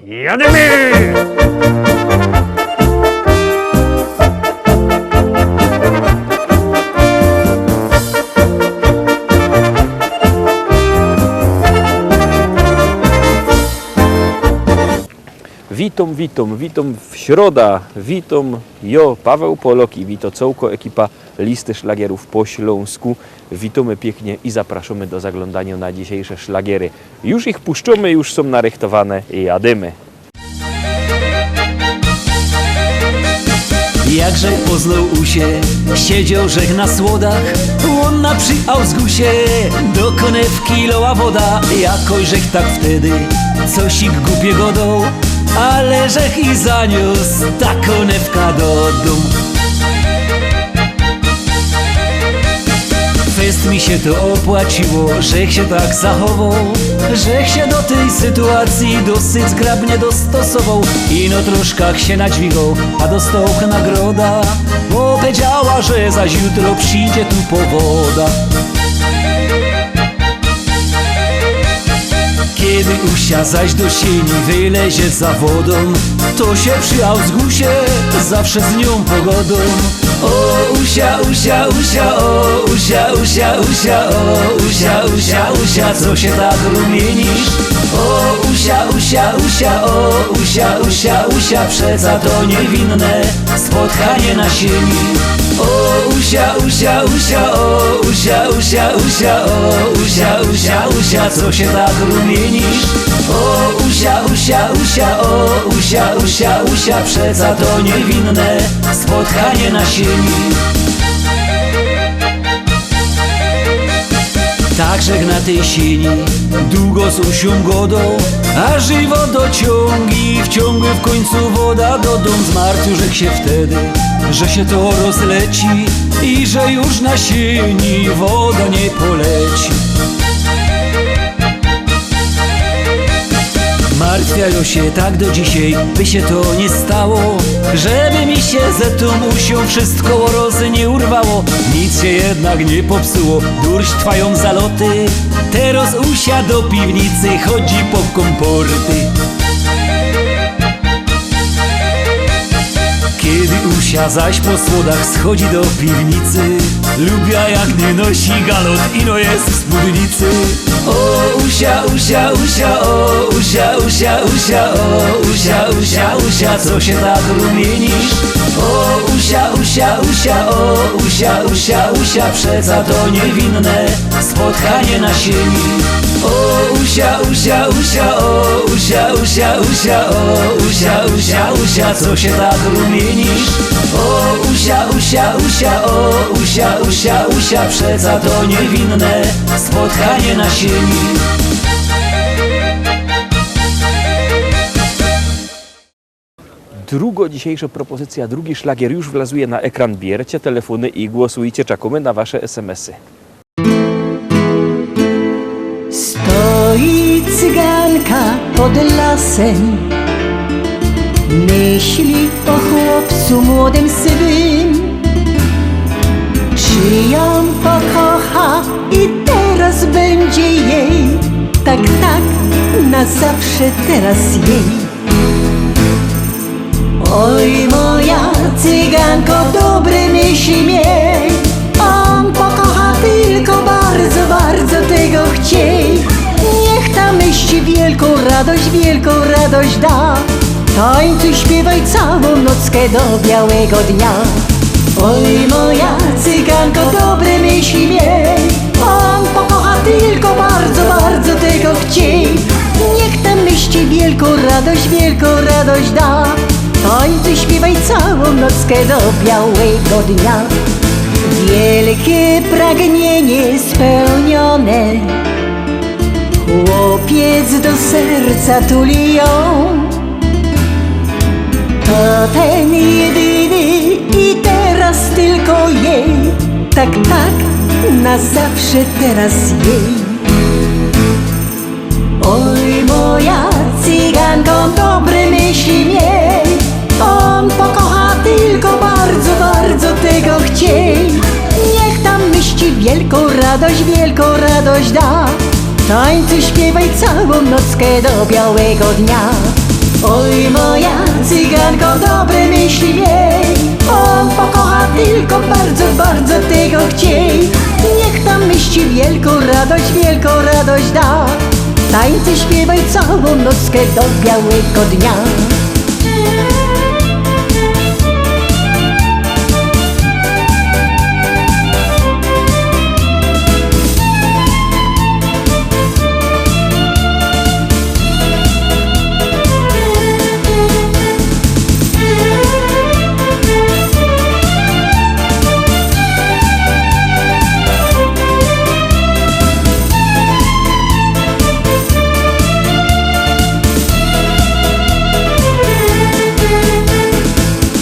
Jadymy! Witam w środa. Witam jo Paweł Polok i wito całko ekipa Listy Szlagierów po Śląsku. Witamy pięknie i zapraszamy do zaglądania na dzisiejsze szlagiery. Już ich puszczamy, już są narychtowane i jadymy. Jakże poznał usie, siedział rzech na słodach, łonna przy Auzgusie, do konewki loła woda. Jakoś rzech tak wtedy, coś ich głupiego dał, ale rzech i zaniósł ta konewka do domu. Fest mi się to opłaciło, żech się tak zachował, żech się do tej sytuacji dosyć zgrabnie dostosował. Ino troszkach się nadźwigał, a dostał nagroda, bo powiedziała, że zaś jutro przyjdzie tu powoda. Kiedy usia zaś do sieni wylezie za wodą, to się przy Auzgusie zawsze z nią pogodą. O usia, usia, usia, o usia, usia, usia, o usia, usia, usia, co się tak rumienisz? O usia, usia, usia, o usia, usia, usia, przeca to niewinne spotkanie na sieni. O usia, usia, usia, o usia, usia, usia, o usia, usia, usia, co się tak rumienisz? O usia, usia, usia, o usia, usia, usia, przeca to niewinne spotkanie na sieni. Także na tej sieni długo z usią godą, a żywo dociągi wciągły w końcu woda do dom. Zmartwił rzech się wtedy, że się to rozleci i że już na sieni woda nie poleci. Martwiają się tak do dzisiaj, by się to nie stało, żeby mi się ze tą usią wszystko nie urwało. Nic się jednak nie popsuło, durść trwają zaloty, teraz usia do piwnicy chodzi po komporty. Kiedy usia zaś po słodach schodzi do piwnicy, lubia jak nie nosi galot, ino jest w spódnicy. O usia, usia, usia, o usia, usia, usia, o usia, usia, usia, co się tak rumienisz? O usia, usia, usia, o usia, usia, usia, przeca to niewinne spotkanie na sieni. O usia, usia, usia, o usia, usia, usia, o usia, usia, usia, co się tak rumienisz? O usia, usia, usia, o usia, usia, usia, przeca to niewinne spotkanie na sieni. Druga dzisiejsza propozycja, drugi szlagier już wlazuje na ekran. Bierzcie telefony i głosujcie, czekamy na wasze SMS-y. Stoi cyganka pod lasem, myśli o chłopcu młodym sywym. Czy ją pokocha i teraz będzie jej, tak, tak, na zawsze teraz jej. Oj moja cyganko, dobre myśli miej, on pokocha tylko bardzo, bardzo tego chciej. Niech ta myśl wielką radość da, tańcuj, śpiewaj całą nockę do białego dnia. Oj moja cyganko, dobre myśli miej, on pokocha tylko bardzo, bardzo tego chciej. Niech ta myśl wielką radość da, tańcuj, śpiewaj całą nockę do białego dnia. Wielkie pragnienie spełnione, chłopiec do serca tuli ją. To ten jedyny i teraz tylko jej, tak, tak, na zawsze teraz jej. Oj moja cyganko, dobre myśli miej, on pokocha tylko bardzo, bardzo tego chciej. Niech tam myśli wielką radość da, tańcuj, śpiewaj całą nockę do białego dnia. cyganko dobre myśli miej. On pokocha tylko bardzo, bardzo tego chciej. Niech tam myśli wielką radość da. Tańce śpiewaj całą nockę do białego dnia.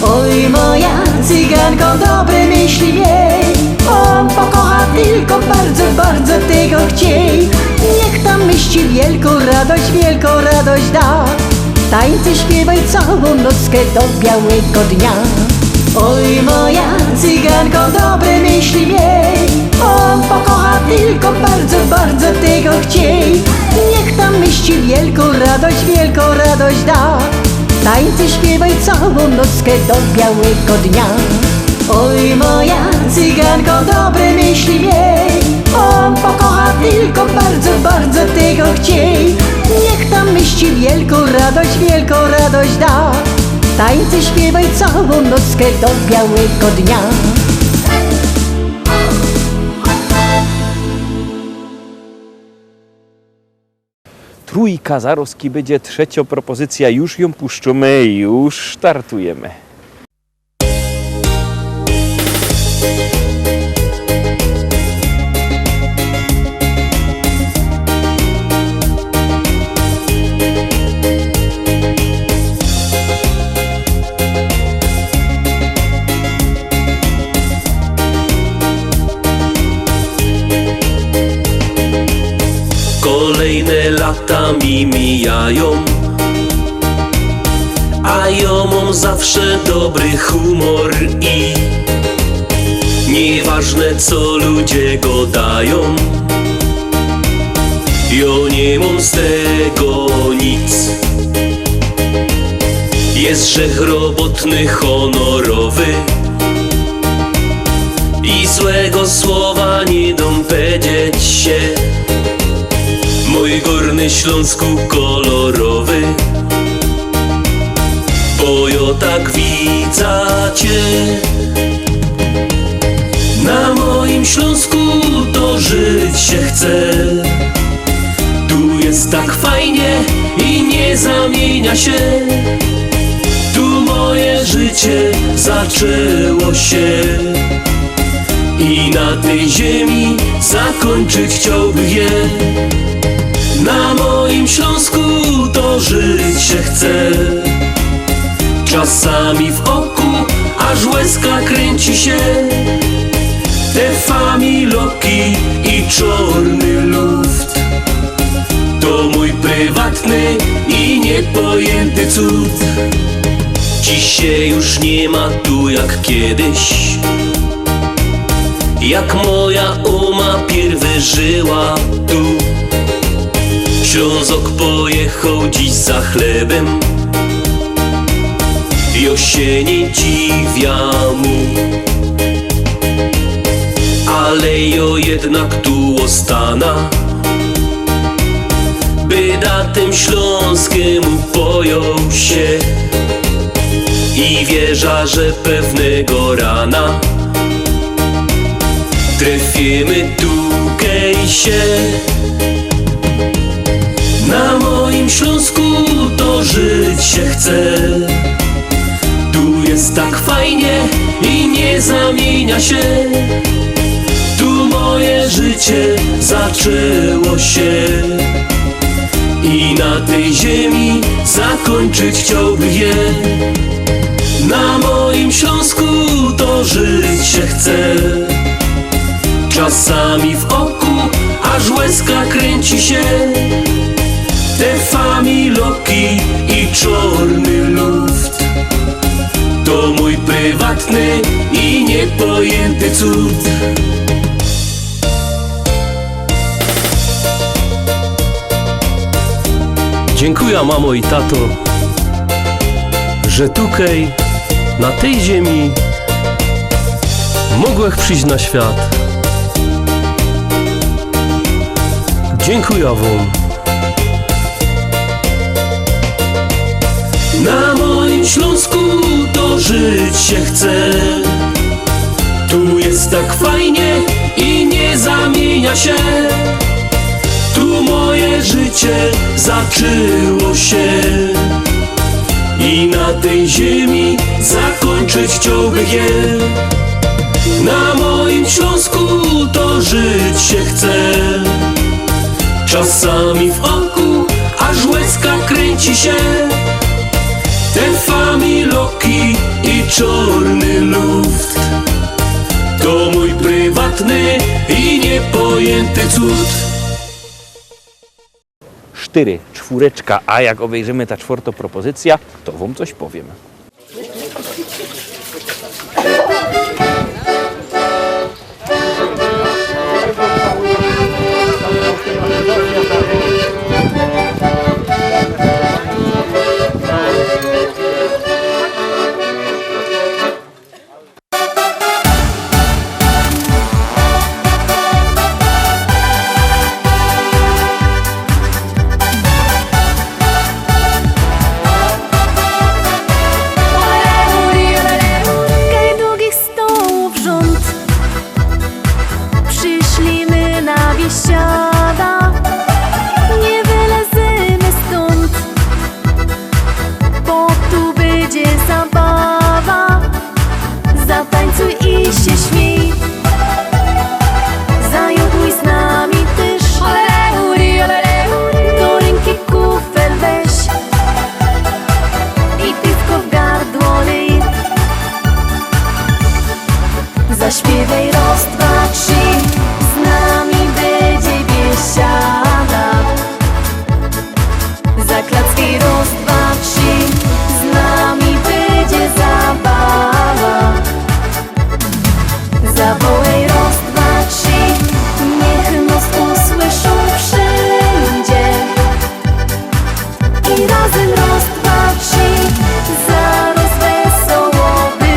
Oj moja cyganko dobre myśli miej. On pokocha tylko bardzo, bardzo tego chciej. Niech tam myśli wielką radość da. Tańce śpiewaj całą nockę do białego dnia. Oj moja cyganko dobre myśli miej. On pokocha tylko bardzo, bardzo tego chciej. Niech tam myśli wielką radość da. Tańce śpiewaj całą nockę do białego dnia. Oj moja cyganko dobre myśli miej. On pokocha tylko bardzo, bardzo tego chciej. Niech tam myśli wielką radość da. Tańce śpiewaj całą nockę do białego dnia. Trójka Zaroski będzie trzecia propozycja, już ją puszczymy, już startujemy. Kolejne lata mi mijają, a ja mam zawsze dobry humor i nieważne co ludzie gadają, ja nie mam z tego nic. Jest grzech robotny, honorowy i złego słowa nie dam powiedzieć się. Mój Górny Śląsku kolorowy, bo ja tak widzę cię. Na moim Śląsku to żyć się chce. Tu jest tak fajnie i nie zamienia się. Tu moje życie zaczęło się i na tej ziemi zakończyć chciałbym je. Na moim Śląsku to żyć się chce. Czasami w oku aż łezka kręci się. Te familoki i czarny luft to mój prywatny i niepojęty cud. Dziś się już nie ma tu jak kiedyś, jak moja oma pierwy żyła tu. Ślązok pojechał dziś za chlebem, ja się nie dziwię mu, ale ja jednak tu ostana, by da tym Śląskiemu pojął się i wierza, że pewnego rana trafimy tukej się. Na moim Śląsku to żyć się chce. Tu jest tak fajnie i nie zamienia się. Tu moje życie zaczęło się i na tej ziemi zakończyć chciałbym je. Na moim Śląsku to żyć się chce. Czasami w oku aż łezka kręci się. Te familoki i czarny luft to mój prywatny i niepojęty cud. Dziękuję mamo i tato, że tukej, na tej ziemi mogłech przyjść na świat. Dziękuję wam. Na moim Śląsku to żyć się chce. Tu jest tak fajnie i nie zamienia się. Tu moje życie zaczęło się i na tej ziemi zakończyć chciałbym je. Na moim Śląsku to żyć się chce. Czasami w oku aż łezka kręci się. Te familoki i czarny luft to mój prywatny i niepojęty cud. 4, 4, a jak obejrzymy ta 4. propozycja, to wam coś powiem. Zaśpiewaj raz, dwa, trzy, z nami będzie biesiada. Zaklacki raz, dwa, trzy, z nami będzie zabawa. Zawołaj raz, dwa, trzy, niech nas usłyszą wszędzie. I razem raz, dwa, trzy, zaraz wesoło będzie.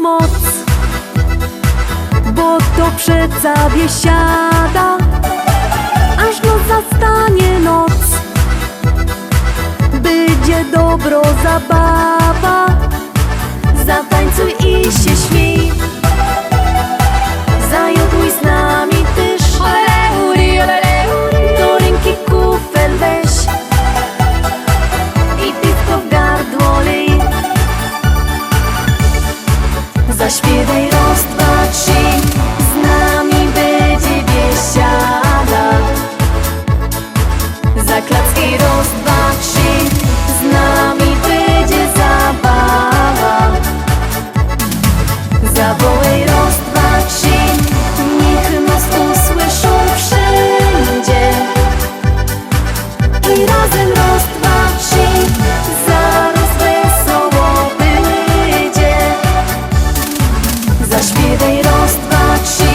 Moc, bo to przeca biesiada, aż noc zastanie noc. Będzie dobro zabawa, zatańcuj i się śmiej. Zajoduj z nami też, do ręki kufel weź i piwko w gardło lej. Zaśpiewaj raz, dwa, trzy, z nami będzie biesiada. Zaklacki raz, dwa, trzy, z nami będzie zabawa. Zawołaj raz, dwa, trzy, niech nas usłyszą wszędzie. I razem raz, dwa, trzy, zaraz wesoło będzie. Zaśpiewaj raz, dwa, trzy,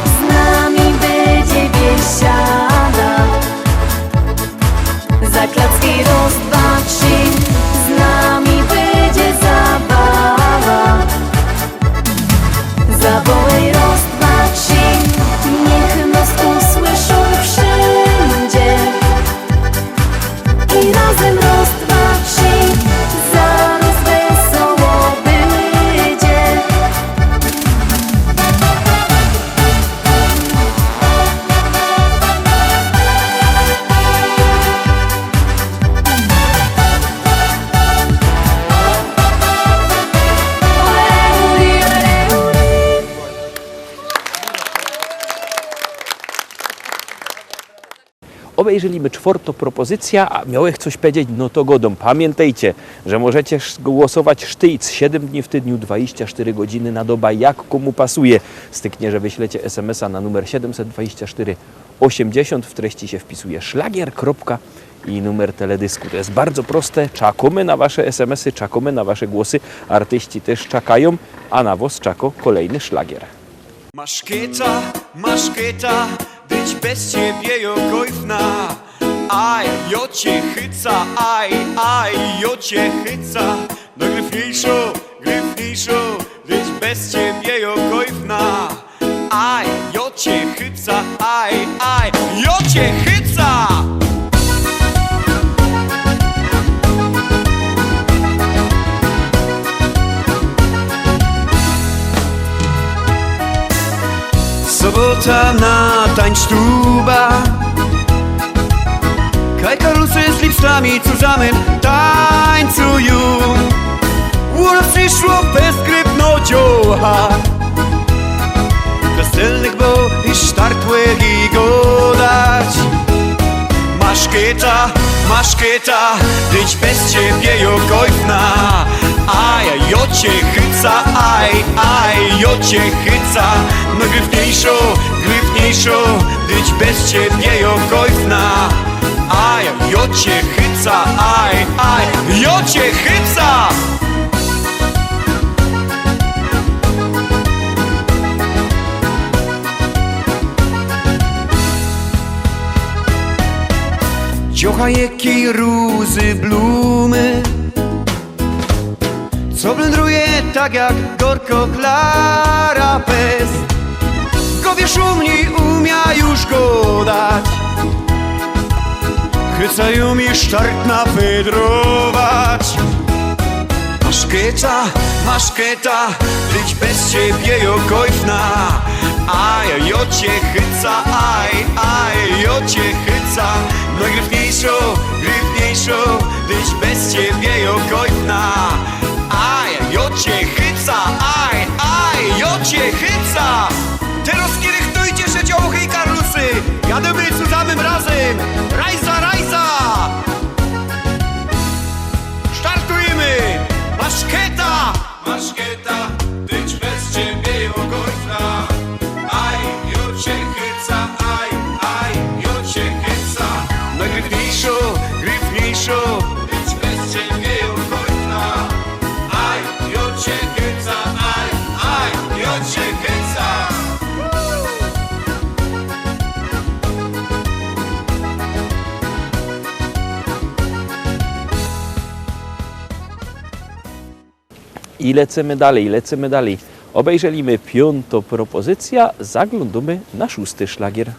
z nami będzie biesiada. Zaklacki raz, dwa, trzy, z nami będzie zabawa. Zawołaj raz, dwa, trzy, niech nas usłyszą wszędzie. I razem raz, dwa, trzy, zaraz wesoło będzie. Obejrzyliśmy 4. propozycja, a miałeś coś powiedzieć, no to godą. Pamiętajcie, że możecie głosować sztyjc 7 dni w tygodniu, 24 godziny na dobę, jak komu pasuje. Styknie, że wyślecie SMS-a na numer 724 80, w treści się wpisuje szlagier. i numer teledysku. To jest bardzo proste. Czekamy na wasze SMS-y, czekamy na wasze głosy. Artyści też czekają, a na was czeka kolejny szlagier. Masz kieta, być bez ciebie jokojfna. Aj, jo cię chyca, aj, jo cię chyca. No gryfniejszo, być bez ciebie jokojfna. Aj, jo cię chyca, aj, jo cię chyca. Sobota na tańsztuba. Kaj karusy z lipstami zusammen tańcują. Ura przyszło bezskrypno dzioła. Weselnych, bo i sztartłych i godać. Masz kieta, być bez ciebie jokojfna. Aj, jo cię chyca, aj, jo cię chyca. No gryfniejszo, być bez ciebie jokojfna. Aj, jo cię chyca, aj, jo cię chyca. Ciocha jakiej rózy blumy, co blędruje tak jak gorko Klara Pes. Gowie szumni umia już go dać, chycają mi sztartna wydrować. Masz kieta, być bez ciebie jokojfna. Aj, jo cię chyca, aj, jo cię chyca. No gryfniejszo, być bez ciebie jokojfna. Aj, jo cię chyca, aj, jo cię chyca. Teraz kiedy chcecie się dziołchy i karlusy, jademy zusammen razem. Rajza! Startujemy! Masz kieta, być bez ciebie jokojfna. Aj, jo cię chyca, aj, jo cię chyca. No gryfniejszo, być bez ciebie jokojfna. Aj, jo cię chyca, aj, jo cię chyca. I lecimy dalej. Obejrzeliśmy 5. propozycja, zaglądamy na 6. szlagier.